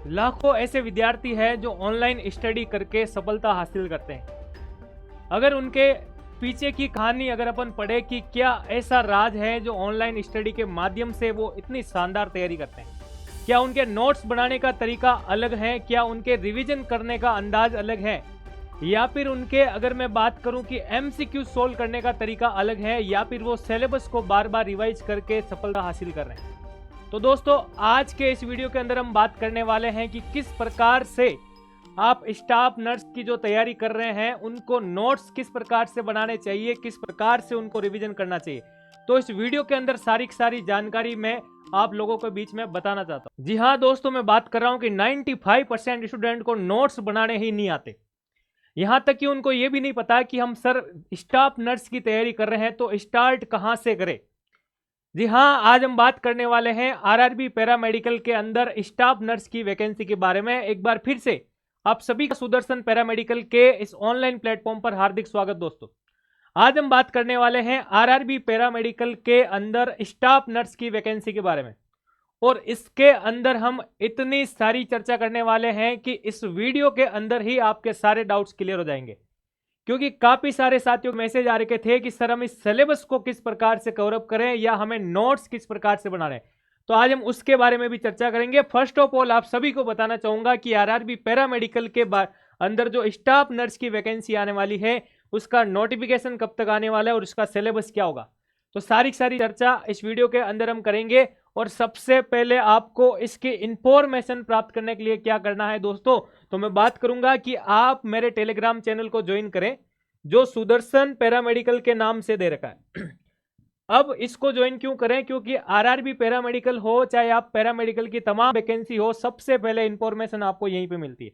लाखों ऐसे विद्यार्थी हैं जो ऑनलाइन स्टडी करके सफलता हासिल करते हैं। अगर उनके पीछे की कहानी अगर अपन पढ़े कि क्या ऐसा राज है जो ऑनलाइन स्टडी के माध्यम से वो इतनी शानदार तैयारी करते हैं, क्या उनके नोट्स बनाने का तरीका अलग है, क्या उनके रिवीजन करने का अंदाज अलग है, या फिर उनके अगर मैं बात करूं कि एमसीक्यू सोल्व करने का तरीका अलग है, या फिर वो सिलेबस को बार बार रिवाइज करके सफलता हासिल कर रहे हैं। तो दोस्तों आज के इस वीडियो के अंदर हम बात करने वाले हैं कि किस प्रकार से आप स्टाफ नर्स की जो तैयारी कर रहे हैं उनको नोट्स किस प्रकार से बनाने चाहिए, किस प्रकार से उनको रिवीजन करना चाहिए। तो इस वीडियो के अंदर सारी जानकारी मैं आप लोगों के बीच में बताना चाहता हूं। जी हाँ दोस्तों, मैं बात कर रहा हूं कि 95% स्टूडेंट को नोट्स बनाने ही नहीं आते। यहां तक कि उनको ये भी नहीं पता कि हम सर स्टाफ नर्स की तैयारी कर रहे हैं तो स्टार्ट कहां से करें। जी हाँ, आज हम बात करने वाले हैं आरआरबी पैरामेडिकल के अंदर स्टाफ नर्स की वैकेंसी के बारे में। एक बार फिर से आप सभी का सुदर्शन पैरामेडिकल के इस ऑनलाइन प्लेटफॉर्म पर हार्दिक स्वागत। दोस्तों आज हम बात करने वाले हैं आरआरबी पैरामेडिकल के अंदर स्टाफ नर्स की वैकेंसी के बारे में, और इसके अंदर हम इतनी सारी चर्चा करने वाले हैं कि इस वीडियो के अंदर ही आपके सारे डाउट्स क्लियर हो जाएंगे। क्योंकि काफी सारे साथियों मैसेज आ रहे थे कि सर हम इस सिलेबस को किस प्रकार से कवर अप करें या हमें नोट्स किस प्रकार से बना रहे हैं, तो आज हम उसके बारे में भी चर्चा करेंगे। फर्स्ट ऑफ ऑल आप सभी को बताना चाहूंगा कि आरआरबी पैरामेडिकल के अंदर जो स्टाफ नर्स की वैकेंसी आने वाली है उसका नोटिफिकेशन कब तक आने वाला है और उसका सिलेबस क्या होगा, तो सारी चर्चा इस वीडियो के अंदर हम करेंगे। और सबसे पहले आपको इसकी इंफॉर्मेशन प्राप्त करने के लिए क्या करना है दोस्तों, तो मैं बात करूंगा कि आप मेरे टेलीग्राम चैनल को ज्वाइन करें जो सुदर्शन पैरामेडिकल के नाम से दे रखा है। अब इसको ज्वाइन क्यों करें, क्योंकि आरआरबी पैरामेडिकल हो चाहे आप पैरामेडिकल की तमाम वैकेंसी हो, सबसे पहले इंफॉर्मेशन आपको यहीं पे मिलती है।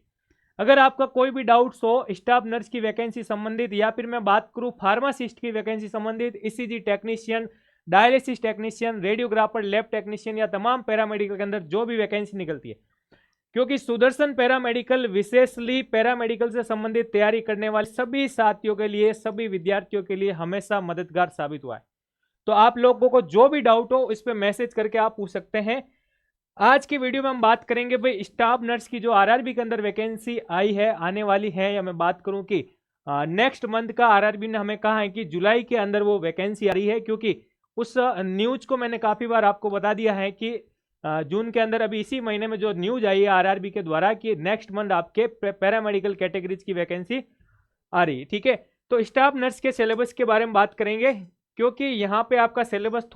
अगर आपका कोई भी डाउट्स हो स्टाफ नर्स की वैकेंसी संबंधित, या फिर मैं बात करूं फार्मासिस्ट की वैकेंसी संबंधित, ECG technician, dialysis technician, radiographer, lab technician, या तमाम पैरामेडिकल के अंदर जो भी वैकेंसी निकलती है, क्योंकि सुदर्शन पैरामेडिकल विशेषली पैरामेडिकल से संबंधित तैयारी करने वाले सभी साथियों के लिए, सभी विद्यार्थियों के लिए हमेशा मददगार साबित हुआ है। तो आप लोगों को जो भी डाउट हो इस पे मैसेज करके आप पूछ सकते हैं। आज की वीडियो में हम बात करेंगे भाई स्टाफ नर्स की जो आरआरबी के अंदर वैकेंसी आई है, आने वाली है, या मैं बात करूं कि नेक्स्ट मंथ का आरआरबी ने हमें कहा है कि जुलाई के अंदर वो वैकेंसी आ रही है। क्योंकि उस न्यूज को मैंने काफी बार आपको बता दिया है कि जून के अंदर अभी इसी महीने में जो न्यूज आई है आरआरबी के द्वारा कि नेक्स्ट मंथ आपके पैरामेडिकल कैटेगरीज की वैकेंसी आ रही है। ठीक है, तो स्टाफ नर्स के सिलेबस के बारे में बात करेंगे, क्योंकि यहाँ पे आपका सिलेबस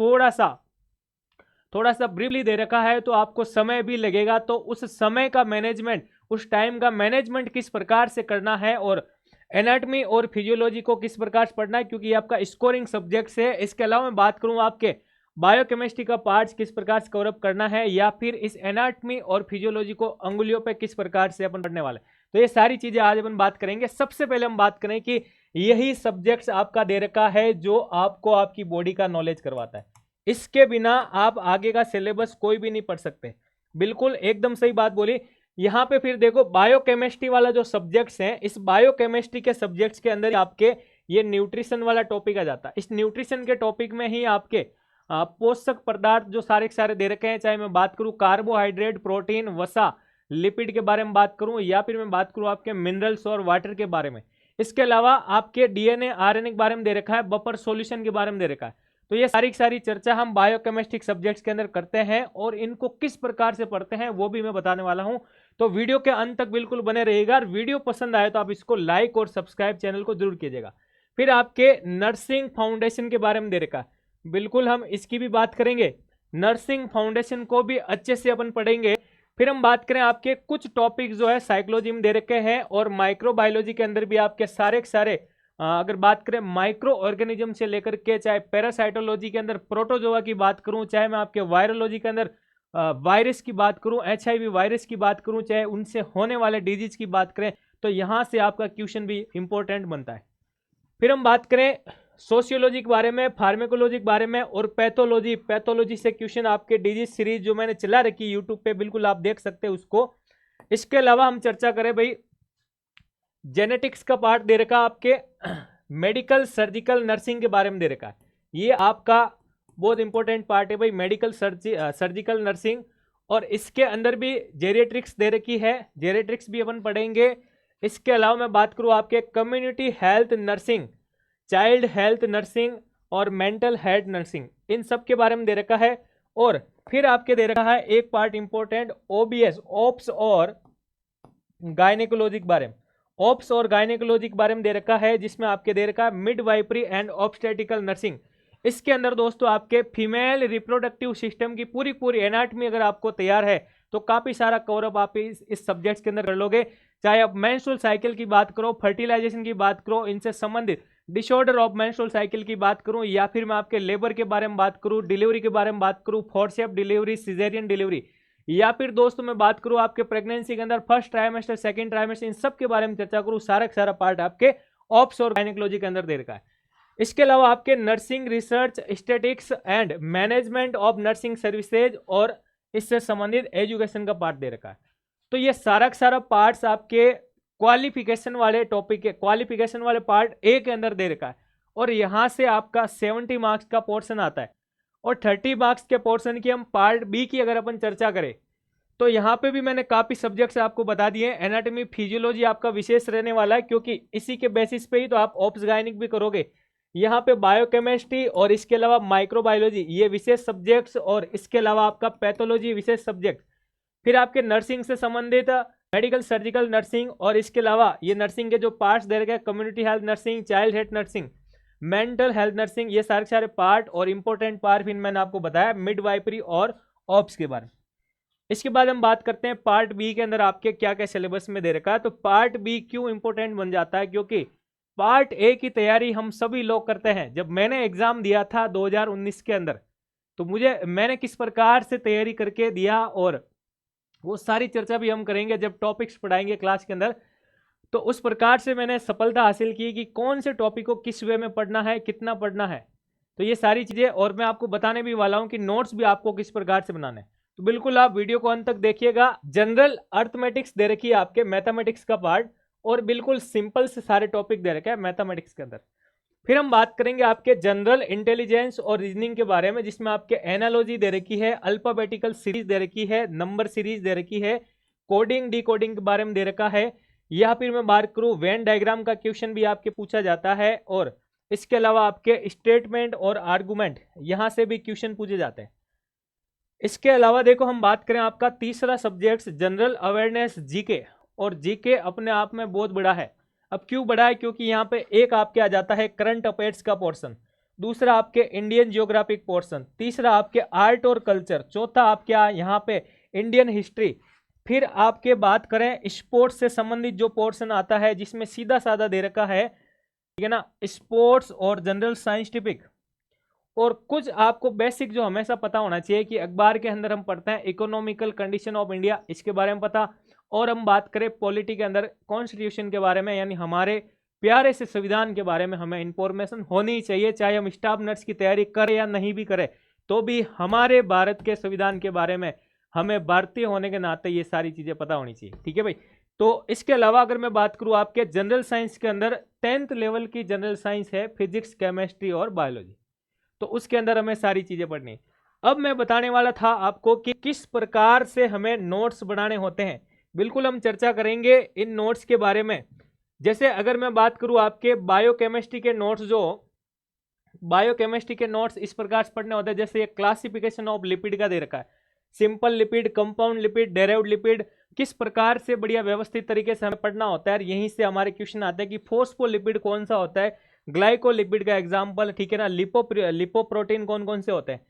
थोड़ा सा ब्रीफली दे रखा है, तो आपको समय भी लगेगा। तो उस समय का मैनेजमेंट, उस टाइम का मैनेजमेंट किस प्रकार से करना है, और एनाटॉमी और फिजियोलॉजी को किस प्रकार से पढ़ना है, क्योंकि ये आपका स्कोरिंग सब्जेक्ट्स है। इसके अलावा मैं बात करूं आपके बायोकेमिस्ट्री का पार्ट्स किस प्रकार से कवर अप करना है, या फिर इस एनाटॉमी और फिजियोलॉजी को अंगुलियों पे किस प्रकार से अपन पढ़ने वाले, तो ये सारी चीजें आज अपन बात करेंगे। सबसे पहले हम बात करें कि यही सब्जेक्ट्स आपका दे रखा है जो आपको आपकी बॉडी का नॉलेज करवाता है। इसके बिना आप आगे का सिलेबस कोई भी नहीं पढ़ सकते। बिल्कुल एकदम सही बात बोली। यहाँ पे फिर देखो बायोकेमिस्ट्री वाला जो सब्जेक्ट्स हैं, इस बायोकेमिस्ट्री के सब्जेक्ट्स के अंदर आपके ये न्यूट्रिशन वाला टॉपिक आ जाता है। इस न्यूट्रिशन के टॉपिक में ही आपके पोषक पदार्थ जो सारे दे रखे हैं, चाहे मैं बात करूं कार्बोहाइड्रेट, प्रोटीन, वसा, लिपिड के बारे में बात करूं, या फिर मैं बात करूं आपके मिनरल्स और वाटर के बारे में। इसके अलावा आपके डीएनए आरएनए के बारे में दे रखा है, बफर सॉल्यूशन के बारे में दे रखा है। तो ये सारी चर्चा हम बायोकेमिस्ट्री सब्जेक्ट्स के अंदर करते हैं, और इनको किस प्रकार से पढ़ते हैं वो भी मैं बताने वाला हूं। तो वीडियो के अंत तक बिल्कुल बने रहिएगा, और वीडियो पसंद आए तो आप इसको लाइक और सब्सक्राइब चैनल को जरूर कीजिएगा। फिर आपके नर्सिंग फाउंडेशन के बारे में दे रखा है, बिल्कुल हम इसकी भी बात करेंगे। नर्सिंग फाउंडेशन को भी अच्छे से अपन पढ़ेंगे। फिर हम बात करें आपके कुछ टॉपिक जो है साइकोलॉजी में दे रखे हैं, और माइक्रोबायोलॉजी के अंदर भी आपके सारे अगर बात करें माइक्रो ऑर्गेनिज्म से लेकर के, चाहे पैरासाइटोलॉजी के अंदर प्रोटोजोआ की बात करूं, चाहे मैं आपके वायरोलॉजी के अंदर वायरस की बात करूं, एचआईवी वायरस की बात करूं, चाहे उनसे होने वाले डिजीज की बात करें, तो यहां से आपका क्वेश्चन भी इंपॉर्टेंट बनता है। फिर हम बात करें सोशियोलॉजी के बारे में, फार्मेकोलॉजी के बारे में, और पैथोलॉजी से क्वेश्चन आपके डिजीज सीरीज जो मैंने चला रखी यूट्यूब पे, बिल्कुल आप देख सकते हैं उसको। इसके अलावा हम चर्चा करें भाई जेनेटिक्स का पार्ट दे रखा आपके, मेडिकल सर्जिकल नर्सिंग के बारे में दे रखा है। ये आपका बहुत इंपॉर्टेंट पार्ट है भाई, मेडिकल सर्जिकल नर्सिंग और इसके अंदर भी जेरिएट्रिक्स दे रखी है, जेरिएट्रिक्स भी अपन पढ़ेंगे। इसके अलावा मैं बात करूँ आपके community health nursing, child health nursing और मेंटल हेल्थ नर्सिंग, इन सब के बारे में दे रखा है। और फिर आपके दे रखा है एक पार्ट इंपॉर्टेंट, ओबीएस, ओप्स और गायनेकोलॉजी के बारे में, ओप्स और गायनेकोलॉजी के बारे में दे रखा है, जिसमें आपके दे रखा है मिडवाइफरी एंड ऑब्स्टेटिकल नर्सिंग। इसके अंदर दोस्तों आपके फीमेल रिप्रोडक्टिव सिस्टम की पूरी पूरी एनाटमी अगर आपको तैयार है तो काफी सारा कवर अप आप इस सब्जेक्ट्स के अंदर कर लोगे। चाहे आप मेंस्ट्रुअल साइकिल की बात करो, फर्टिलाइजेशन की बात करो, इनसे संबंधित डिसऑर्डर ऑफ मेंस्ट्रुअल साइकिल की बात करूं, या फिर मैं आपके लेबर के बारे में बात करूं, डिलीवरी के बारे में बात करूं, फोर्सेप्स डिलीवरी, सिजेरियन डिलीवरी, या फिर दोस्तों मैं बात करूं आपके प्रेगनेंसी के अंदर फर्स्ट ट्राइमेस्टर, सेकंड ट्राइमेस्टर, इन सब के बारे में चर्चा करूं, सारा का सारा पार्ट आपके ऑप्स और गायनेकोलॉजी के अंदर दे रखा है। इसके अलावा आपके nursing research, statistics and management of nursing services और इससे संबंधित एजुकेशन का पार्ट दे रखा है। तो ये सारा का सारा पार्ट्स आपके क्वालिफिकेशन वाले टॉपिक के, क्वालिफिकेशन वाले पार्ट ए के अंदर दे रखा है। और यहां से आपका 70 मार्क्स का पोर्शन आता है। और 30 मार्क्स के पोर्शन की हम पार्ट बी की अगर अपन चर्चा करें तो यहाँ पे भी मैंने काफी सब्जेक्ट्स आपको बता दिए। एनाटॉमी फिजियोलॉजी आपका विशेष रहने वाला है, क्योंकि इसी के बेसिस पे ही तो आप ऑप्स गायनिक भी करोगे। यहाँ पे बायोकेमिस्ट्री और इसके अलावा माइक्रोबायोलॉजी ये विशेष सब्जेक्ट्स, और इसके अलावा आपका पैथोलॉजी विशेष सब्जेक्ट। फिर आपके नर्सिंग से संबंधित मेडिकल सर्जिकल नर्सिंग, और इसके अलावा ये नर्सिंग के जो पार्ट्स दे रखे हैं, community health nursing, child health nursing, mental health nursing, ये सारे सारे पार्ट और इंपॉर्टेंट पार्ट फिर मैंने आपको बताया मिडवाइफरी और ऑप्स के बारे में। इसके बाद हम बात करते हैं पार्ट बी के अंदर आपके क्या क्या सिलेबस में दे रखा है। तो पार्ट बी क्यों इंपॉर्टेंट बन जाता है, क्योंकि पार्ट ए की तैयारी हम सभी लोग करते हैं। जब मैंने एग्जाम दिया था 2019 के अंदर, तो मैंने किस प्रकार से तैयारी करके दिया, और वो सारी चर्चा भी हम करेंगे जब टॉपिक्स पढ़ाएंगे क्लास के अंदर। तो उस प्रकार से मैंने सफलता हासिल की कि कौन से टॉपिक को किस वे में पढ़ना है, कितना पढ़ना है, तो ये सारी चीजें। और मैं आपको बताने भी वाला हूं कि नोट्स भी आपको किस प्रकार से बनाने हैं। तो बिल्कुल आप वीडियो को अंत तक देखिएगा। जनरल अर्थमेटिक्स दे रखी है आपके, मैथमेटिक्स का पार्ट, और बिल्कुल सिंपल से सारे टॉपिक दे रखे हैं मैथमेटिक्स के अंदर। फिर हम बात करेंगे आपके जनरल इंटेलिजेंस और रीजनिंग के बारे में, जिसमें आपके एनालॉजी दे रखी है, अल्फाबेटिकल सीरीज दे रखी है, नंबर सीरीज दे रखी है, कोडिंग डिकोडिंग के बारे में दे रखा है। या फिर मैं बात करूं वेन डायग्राम का क्वेश्चन भी आपके पूछा जाता है, और इसके अलावा आपके स्टेटमेंट और आर्गुमेंट यहां से भी क्वेश्चन पूछे जाते हैं। इसके अलावा देखो हम बात करें आपका तीसरा सब्जेक्ट जनरल अवेयरनेस जीके, और जीके अपने आप में बहुत बड़ा है। अब क्यों बड़ा है, क्योंकि यहाँ पे एक आपके आ जाता है करंट अफेयर्स का पोर्शन, दूसरा आपके इंडियन जियोग्राफिक पोर्शन, तीसरा आपके आर्ट और कल्चर, चौथा आपके यहाँ पे इंडियन हिस्ट्री। फिर आपके बात करें स्पोर्ट्स से संबंधित जो पोर्शन आता है, जिसमें सीधा साधा दे रखा है, ठीक है ना, स्पोर्ट्स और जनरल साइंटिफिक। और कुछ आपको बेसिक जो हमेशा पता होना चाहिए कि अखबार के अंदर हम पढ़ते हैं इकोनॉमिकल कंडीशन ऑफ इंडिया, इसके बारे में पता। और हम बात करें पॉलिटी के अंदर कॉन्स्टिट्यूशन के बारे में, यानी हमारे प्यारे से संविधान के बारे में हमें इंफॉर्मेशन होनी चाहिए। चाहे हम स्टाफ नर्स की तैयारी करें या नहीं भी करें, तो भी हमारे भारत के संविधान के बारे में हमें भारतीय होने के नाते ये सारी चीजें पता होनी चाहिए, ठीक है भाई। तो इसके अलावा अगर मैं बात करूं आपके जनरल साइंस के अंदर 10th लेवल की जनरल साइंस है, फिजिक्स, केमिस्ट्री और बायोलॉजी, तो उसके अंदर हमें सारी चीजें पढ़नी है। अब मैं बताने वाला था आपको कि किस प्रकार से हमें नोट्स बनाने होते हैं, बिल्कुल हम चर्चा करेंगे इन नोट्स के बारे में। जैसे अगर मैं बात करूं आपके बायोकेमिस्ट्री के नोट्स, जो बायोकेमिस्ट्री के नोट्स इस प्रकार से पढ़ने होते हैं, जैसे क्लासिफिकेशन ऑफ लिपिड का दे रखा है, simple lipid, compound lipid, derived lipid, किस प्रकार से बढ़िया व्यवस्थित तरीके से हमें पढ़ना होता है। यहीं से हमारे क्वेश्चन आते हैं कि फोस्फोलिपिड कौन सा होता है, ग्लाइकोलिपिड का एग्जाम्पल, ठीक है ना, लिपोप्रोटीन कौन कौन से होते हैं।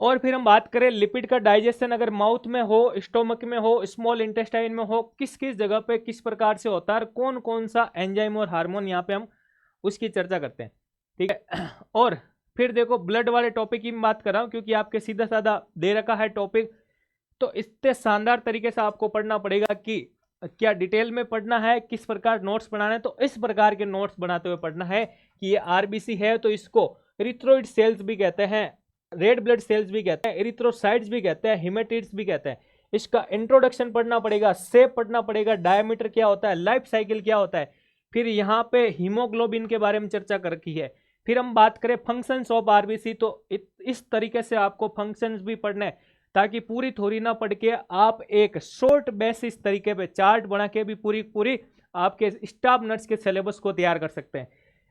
और फिर हम बात करें लिपिड का डाइजेशन अगर माउथ में हो, स्टोमक में हो, स्मॉल इंटेस्टाइन में हो, किस किस जगह पे किस प्रकार से होता है, कौन कौन सा एंजाइम और हार्मोन, यहाँ पे हम उसकी चर्चा करते हैं, ठीक है। और फिर देखो ब्लड वाले टॉपिक की मैं बात कर रहा हूँ, क्योंकि आपके सीधा साधा दे रखा है टॉपिक, तो इतने शानदार तरीके से आपको पढ़ना पड़ेगा कि क्या डिटेल में पढ़ना है, किस प्रकार नोट्स बनाना है। तो इस प्रकार के नोट्स बनाते हुए पढ़ना है कि ये आरबीसी है तो इसको एरिथ्रोइड सेल्स भी कहते हैं, रेड ब्लड सेल्स भी कहते हैं, एरिथ्रोसाइट्स भी कहते हैं, हेमेटिड्स भी कहते हैं। इसका इंट्रोडक्शन पढ़ना पड़ेगा, शेप पढ़ना पड़ेगा, डायमीटर क्या होता है, लाइफ साइकिल क्या होता है। फिर यहाँ पे हीमोग्लोबिन के बारे में चर्चा कर रखी है। फिर हम बात करें फंक्शंस ऑफ आरबीसी, तो इस तरीके से आपको फंक्शंस भी पढ़ने हैं। ताकि पूरी थ्योरी ना पढ़ के आप एक शॉर्ट बेसिस तरीके पे चार्ट बना के भी पूरी आपके स्टाफ नर्स के सिलेबस को तैयार कर सकते हैं।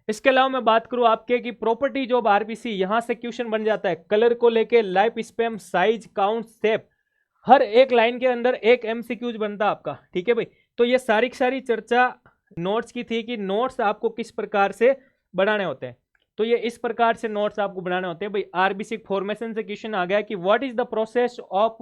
इसके अलावा मैं बात करूं आपके कि प्रॉपर्टीज ऑफ आरबीसी, यहां से क्वेश्चन बन जाता है कलर को लेके, life span, size, count, shape, हर एक लाइन के अंदर एक एमसीक्यूज बनता है आपका। ठीक है भाई, तो ये सारी चर्चा नोट्स की थी कि नोट्स आपको किस प्रकार से बनाने होते हैं। तो ये इस प्रकार से नोट्स आपको बनाने होते हैं भाई। आरबीसी फॉर्मेशन से क्वेश्चन आ गया कि what is the process of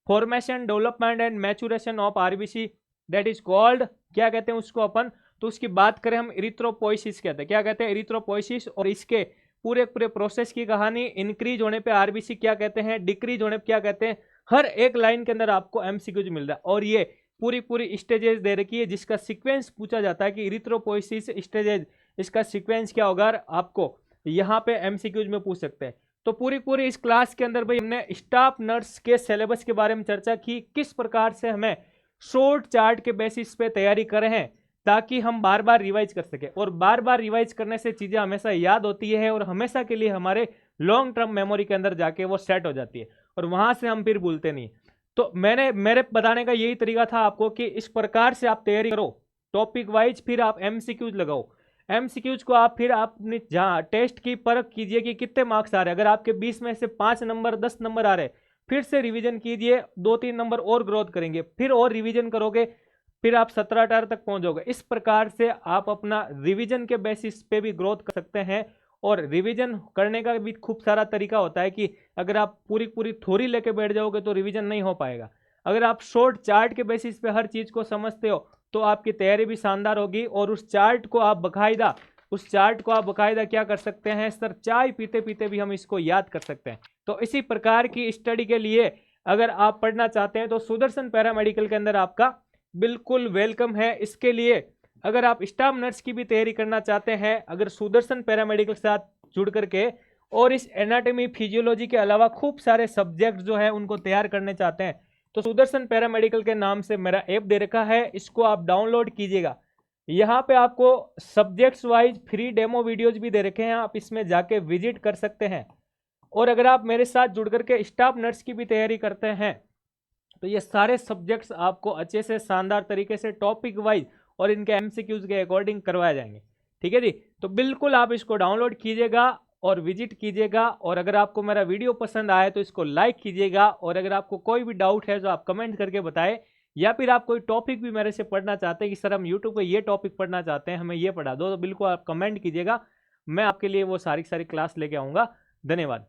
formation, development and maturation of RBC, that is called, क्या कहते हैं उसको अपन, तो उसकी बात करें हम इरिथ्रोपोइसिस कहते हैं। क्या कहते हैं? इरिथ्रोपोइसिस। और इसके पूरे प्रोसेस की कहानी, इंक्रीज होने पे आरबीसी क्या कहते हैं, डिक्रीज होने पे क्या कहते हैं, हर एक लाइन के अंदर आपको एमसीक्यूज मिल रहा है। और ये पूरी स्टेजेस दे रखी है जिसका सीक्वेंस पूछा जाता है कि इरिथ्रोपोइसिस स्टेजेस, इसका सीक्वेंस क्या होगा, आपको यहाँ पे एमसीक्यूज में पूछ सकते हैं। तो पूरी इस क्लास के अंदर भाई हमने स्टाफ नर्स के सिलेबस के बारे में चर्चा की, किस प्रकार से हमें शॉर्ट चार्ट के बेसिस पे तैयारी करें हैं ताकि हम बार बार रिवाइज कर सके। और बार बार रिवाइज करने से चीजें हमेशा याद होती है और हमेशा के लिए हमारे लॉन्ग टर्म मेमोरी के अंदर जाके वो सेट हो जाती है और वहां से हम फिर भूलते नहीं। तो मेरे बताने का यही तरीका था आपको कि इस प्रकार से आप तैयारी करो टॉपिक वाइज, फिर आप एमसीक्यूज लगाओ। एमसीक्यूज को आप फिर अपनी जहाँ टेस्ट की परख कीजिए कि कितने मार्क्स आ रहे हैं। अगर आपके 20 में से 5 नंबर 10 नंबर आ रहे हैं, फिर से रिवीजन कीजिए, 2-3 नंबर और ग्रोथ करेंगे, फिर और रिवीजन करोगे, फिर आप 17-18 तक पहुंचोगे। इस प्रकार से आप अपना रिवीजन के बेसिस पे भी ग्रोथ कर सकते हैं। और रिवीजन करने का भी खूब सारा तरीका होता है कि अगर आप पूरी थ्योरी लेके बैठ जाओगे तो रिवीजन नहीं हो पाएगा। अगर आप शॉर्ट चार्ट के बेसिस पे हर चीज को समझते हो तो आपकी तैयारी भी शानदार होगी। और उस चार्ट को आप बकायदा क्या कर सकते हैं सर, चाय पीते पीते भी हम इसको याद कर सकते हैं। तो इसी प्रकार की स्टडी के लिए अगर आप पढ़ना चाहते हैं तो सुदर्शन पैरामेडिकल के अंदर आपका बिल्कुल वेलकम है। इसके लिए अगर आप स्टाफ नर्स की भी तैयारी करना चाहते हैं, अगर सुदर्शन पैरामेडिकल के साथ जुड़ करके और इस एनाटॉमी फिजियोलॉजी के अलावा खूब सारे सब्जेक्ट जो है उनको तैयार करने चाहते हैं, तो सुदर्शन पैरामेडिकल के नाम से मेरा ऐप दे रखा है, इसको आप डाउनलोड कीजिएगा। यहाँ पे आपको subjects wise free demo videos भी दे रखे हैं, आप इसमें जाके विजिट कर सकते हैं। और अगर आप मेरे साथ जुड़ करके स्टाफ नर्स की भी तैयारी करते हैं तो ये सारे सब्जेक्ट्स आपको अच्छे से शानदार तरीके से टॉपिक वाइज और इनके एमसीक्यूज के अकॉर्डिंग करवाए जाएंगे। ठीक है जी, तो बिल्कुल आप इसको डाउनलोड कीजिएगा और विजिट कीजिएगा। और अगर आपको मेरा वीडियो पसंद आए तो इसको लाइक कीजिएगा। और अगर आपको कोई भी डाउट है तो आप कमेंट करके बताएं, या फिर आप कोई टॉपिक भी मेरे से पढ़ना चाहते हैं कि सर हम यूट्यूब पे ये टॉपिक पढ़ना चाहते हैं, हमें ये पढ़ा दो, तो बिल्कुल आप कमेंट कीजिएगा, मैं आपके लिए वो सारी क्लास लेके आऊँगा। धन्यवाद।